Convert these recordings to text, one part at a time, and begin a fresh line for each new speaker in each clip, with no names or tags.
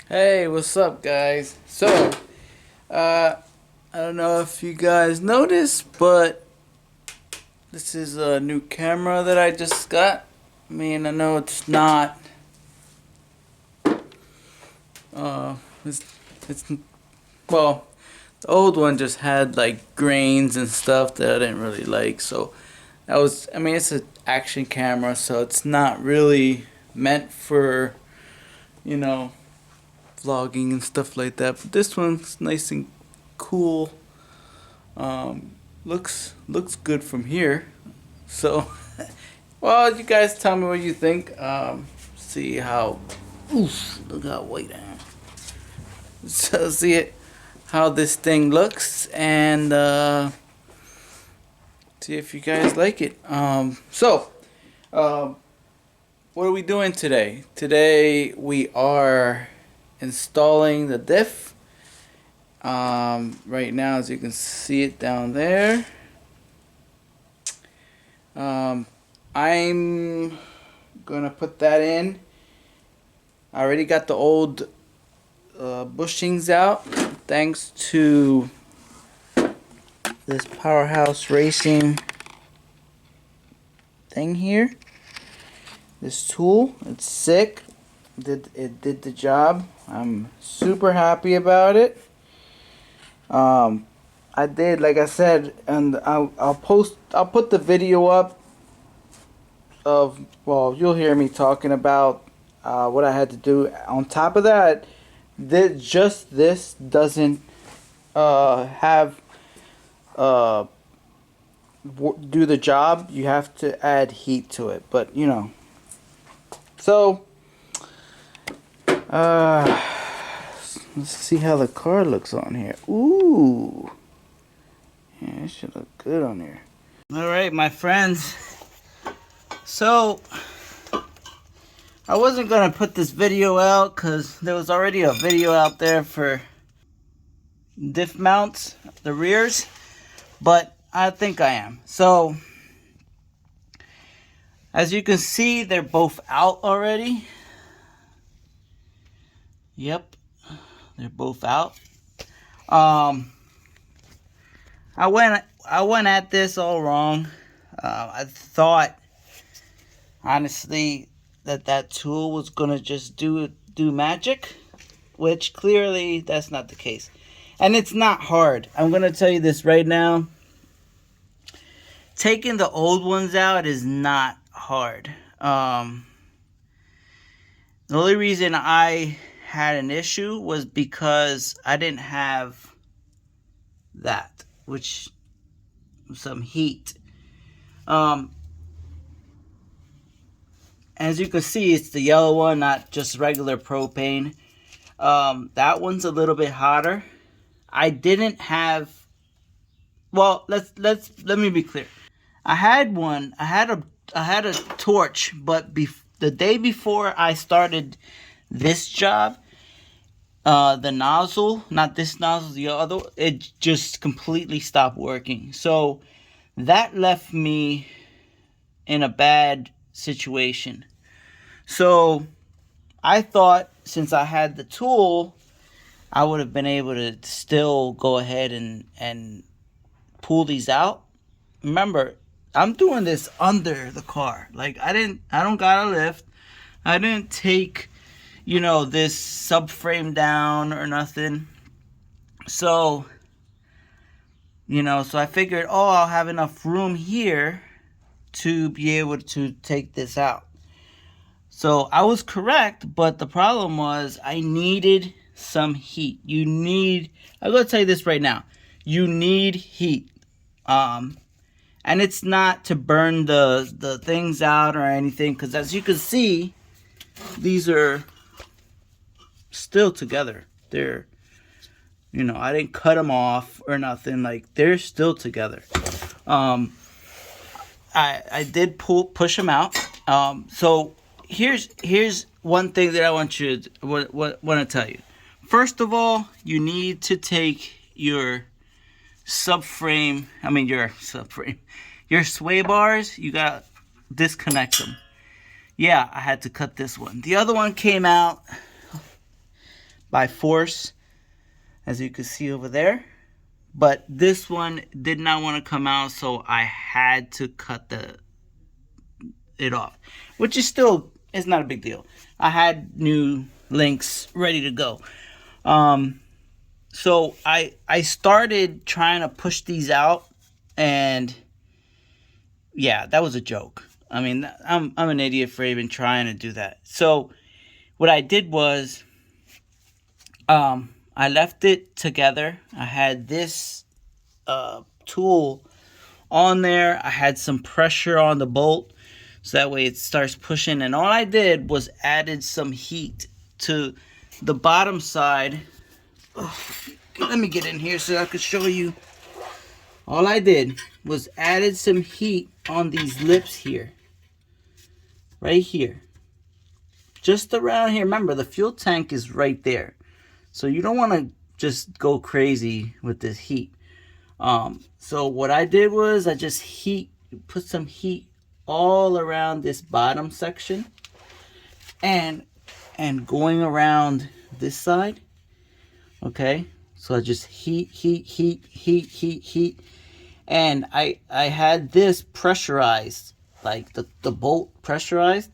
Hey, what's up, guys? So, I don't know if you guys noticed, but this is a new camera that I just got. I mean, I know it's not, uh, it's, it's, well, the old one just had like grains and stuff that I didn't really like. So, I mean, it's an action camera, so it's not really meant for, you know, vlogging and stuff like that. But this one's nice and cool. Looks good from here. So, well, you guys tell me what you think. See how. Oof! Look how white I am. So see it, how this thing looks, and see if you guys like it. What are we doing today? Today we are installing the Diff. Right now, as you can see it down there. I'm gonna put that in. I already got the old bushings out, thanks to this Powerhouse Racing thing here. This tool, it's sick. It did the job. I'm super happy about it. I did, like I said, and I'll put the video up of, well, you'll hear me talking about what I had to do. On top of that, this doesn't have do the job. You have to add heat to it, but you know. So let's see how the car looks on here. Ooh, yeah, it should look good on here. All right, my friends. So I wasn't gonna put this video out because there was already a video out there for diff mounts, the rears, but I think I am. So as you can see, they're both out already. Yep, they're both out. I went at this all wrong. I thought, honestly, that tool was gonna just do magic, which clearly that's not the case. And it's not hard. I'm gonna tell you this right now. Taking the old ones out is not hard. The only reason I had an issue was because I didn't have that, which some heat. As you can see, it's the yellow one, not just regular propane. That one's a little bit hotter. I didn't have. Well, let me be clear. I had a torch, but the day before I started this job, the nozzle, not this nozzle, the other, it just completely stopped working. So that left me in a bad situation. So I thought, since I had the tool, I would have been able to still go ahead and pull these out. Remember, I'm doing this under the car. Like, I don't got a lift. I didn't take, this subframe down or nothing. So, so I figured, I'll have enough room here to be able to take this out. So I was correct, but the problem was I needed some heat. I'm going to tell you this right now. You need heat. And it's not to burn the things out or anything, because as you can see, these are still together. They're, I didn't cut them off or nothing. Like, they're still together. I did push them out. So here's one thing that I want you to want to tell you. First of all, you need to take your your sway bars, you gotta disconnect them. Yeah, I had to cut this one. The other one came out by force, as you can see over there. But this one did not want to come out, so I had to cut it off, which is still, it's not a big deal. I had new links ready to go. So I started trying to push these out, and yeah, that was a joke. I mean, I'm an idiot for even trying to do that. So what I did was, I left it together. I had this tool on there. I had some pressure on the bolt, so that way it starts pushing. And all I did was added some heat to the bottom side. Oh, let me get in here so I could show you. All I did was added some heat on these lips here. Right here. Just around here. Remember, the fuel tank is right there. So you don't want to just go crazy with this heat. So what I did was I just put some heat all around this bottom section. And going around this side. Okay. So I just heat. And I had this pressurized, like the bolt pressurized.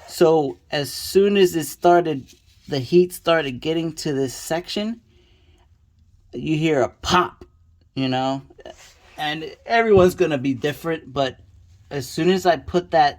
So as soon as the heat started getting to this section, you hear a pop, you know, and everyone's gonna be different. But as soon as I put the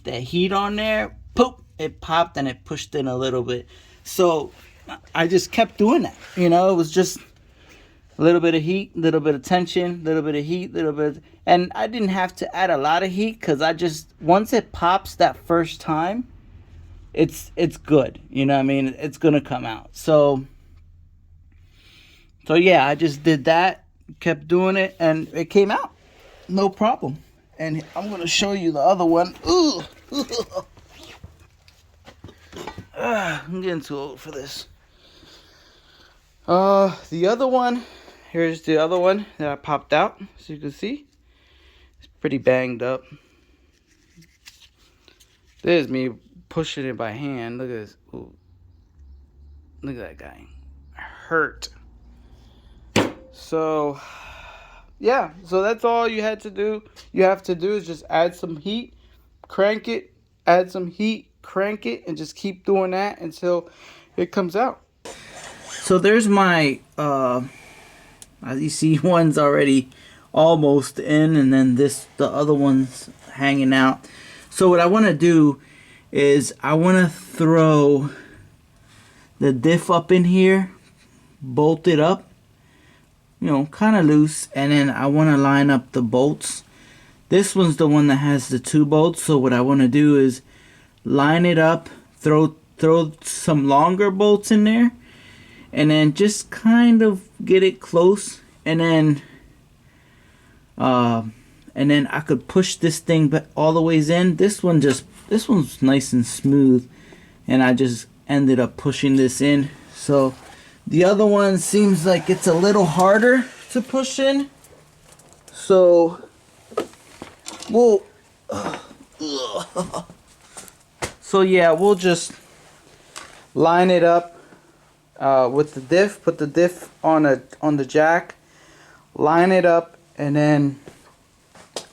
heat on there, poof, it popped and it pushed in a little bit. So I just kept doing that, you know. It was just a little bit of heat, a little bit of tension, a little bit of heat, and I didn't have to add a lot of heat, because once it pops that first time, it's good, you know what I mean? It's gonna come out. So yeah, I just did that, kept doing it, and it came out, no problem. And I'm gonna show you the other one. Ooh, I'm getting too old for this. The other one. Here's the other one that I popped out, so you can see. It's pretty banged up. There's me pushing it by hand. Look at this. Ooh. Look at that guy. Hurt. So, yeah. So that's all you had to do. You have to do is just add some heat, crank it, add some heat, crank it, and just keep doing that until it comes out. So there's my... as you see, one's already almost in, and then the other one's hanging out. So what I want to do is I want to throw the diff up in here, bolt it up, you know, kind of loose, and then I want to line up the bolts. This one's the one that has the 2 bolts. So what I want to do is line it up, throw some longer bolts in there, and then just kind of get it close, and then I could push this thing back all the ways in. This one's nice and smooth, and I just ended up pushing this in. So the other one seems like it's a little harder to push in. So yeah, we'll just line it up with the diff, put the diff on the jack, line it up, and then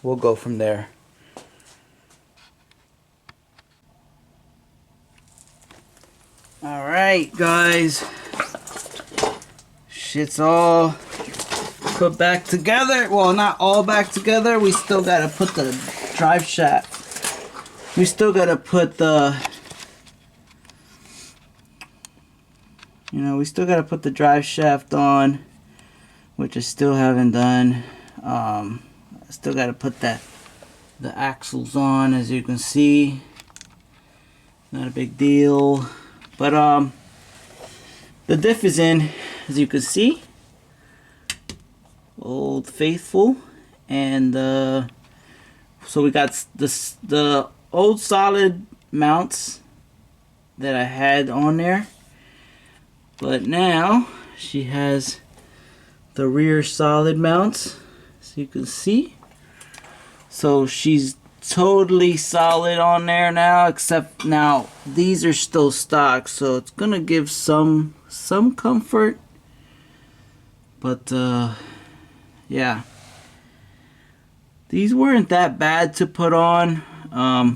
we'll go from there. Alright guys, shit's all put back together. Well, not all back together. We still gotta put the drive shaft. We still gotta put the... we still gotta put the drive shaft on, which I still haven't done. I still gotta put the axles on, as you can see. Not a big deal. But the diff is in, as you can see. Old Faithful. And so we got the old solid mounts that I had on there. But now she has the rear solid mounts, as you can see. So she's totally solid on there now, except now these are still stock, so it's gonna give some comfort, but yeah, these weren't that bad to put on. I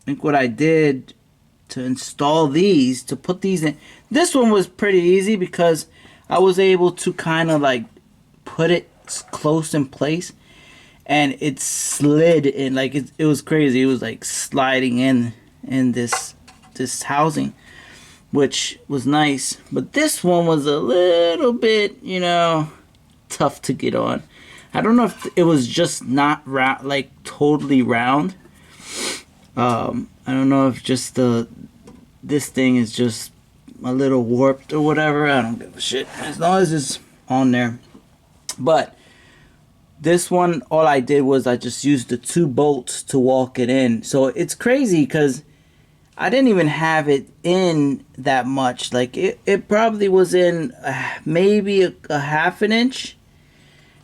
think what I did to install these, to put these in, this one was pretty easy because I was able to kind of like put it close in place, and it slid in, like it was crazy. It was like sliding in this housing, which was nice. But this one was a little bit, you know, tough to get on. I don't know if it was just not round, like totally round. I don't know if just this thing is just a little warped or whatever. I don't give a shit as long as it's on there. But this one, all I did was I just used the 2 bolts to walk it in. So it's crazy because I didn't even have it in that much. Like it probably was in maybe a half an inch.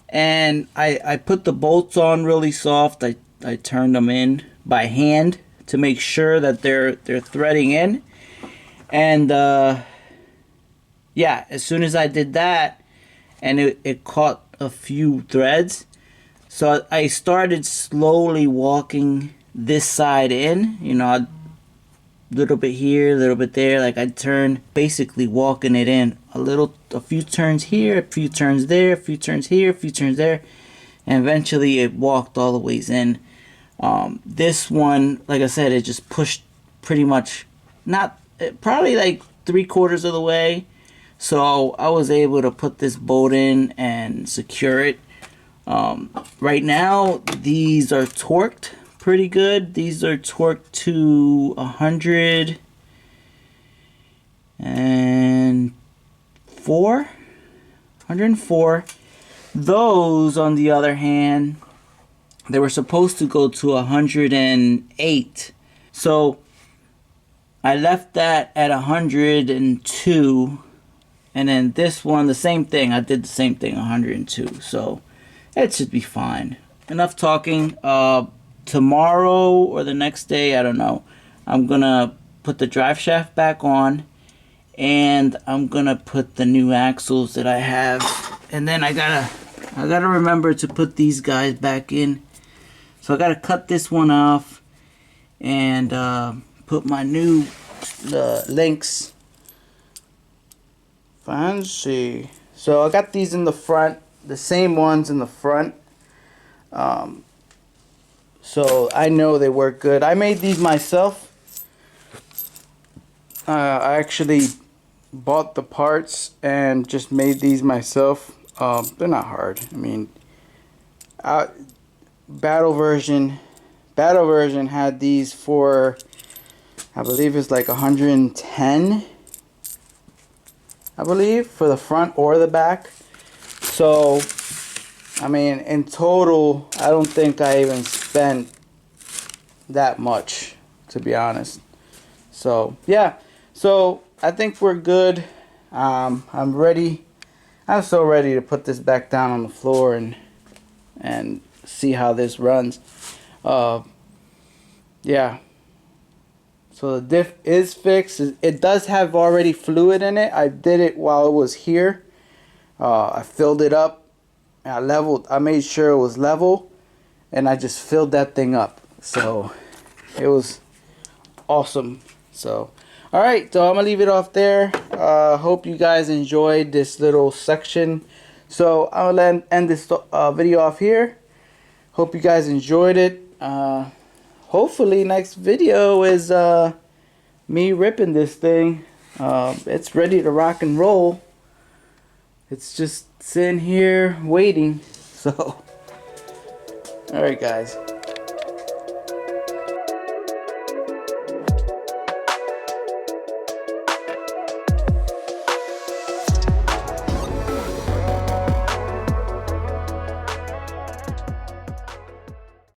And I put the bolts on really soft. I turned them in by hand to make sure that they're threading in. And yeah, as soon as I did that, and it caught a few threads, so I started slowly walking this side in, you know, a little bit here, a little bit there. Like I'd turn, basically walking it in a few turns here, a few turns there, a few turns here, a few turns there, and eventually it walked all the ways in. This one, like I said, it just pushed pretty much, probably like 3/4 of the way. So I was able to put this bolt in and secure it. Right now, these are torqued pretty good. These are torqued to 104. Those, on the other hand, they were supposed to go to 108. So I left that at 102. And then this one, the same thing. I did the same thing, 102. So it should be fine. Enough talking. Tomorrow or the next day, I don't know, I'm gonna put the drive shaft back on, and I'm gonna put the new axles that I have, and then I gotta remember to put these guys back in. So I gotta cut this one off and put my new links. Fancy. So I got these in the front, the same ones in the front. So I know they work good. I made these myself. I actually bought the parts and just made these myself. They're not hard. I mean, battle version had these for, I believe it's like 110. I believe, for the front or the back. So I mean, in total, I don't think I even spent that much, to be honest. So yeah, so I think we're good. I'm ready. I'm so ready to put this back down on the floor and see how this runs. Yeah. So the diff is fixed. It does have already fluid in it. I did it while it was here. I filled it up. I made sure it was level, and I just filled that thing up. So it was awesome. So alright, so I'm gonna leave it off there. Hope you guys enjoyed this little section. So I'm gonna end this video off here. Hope you guys enjoyed it. Hopefully next video is me ripping this thing. It's ready to rock and roll. It's just sitting here waiting. So alright guys.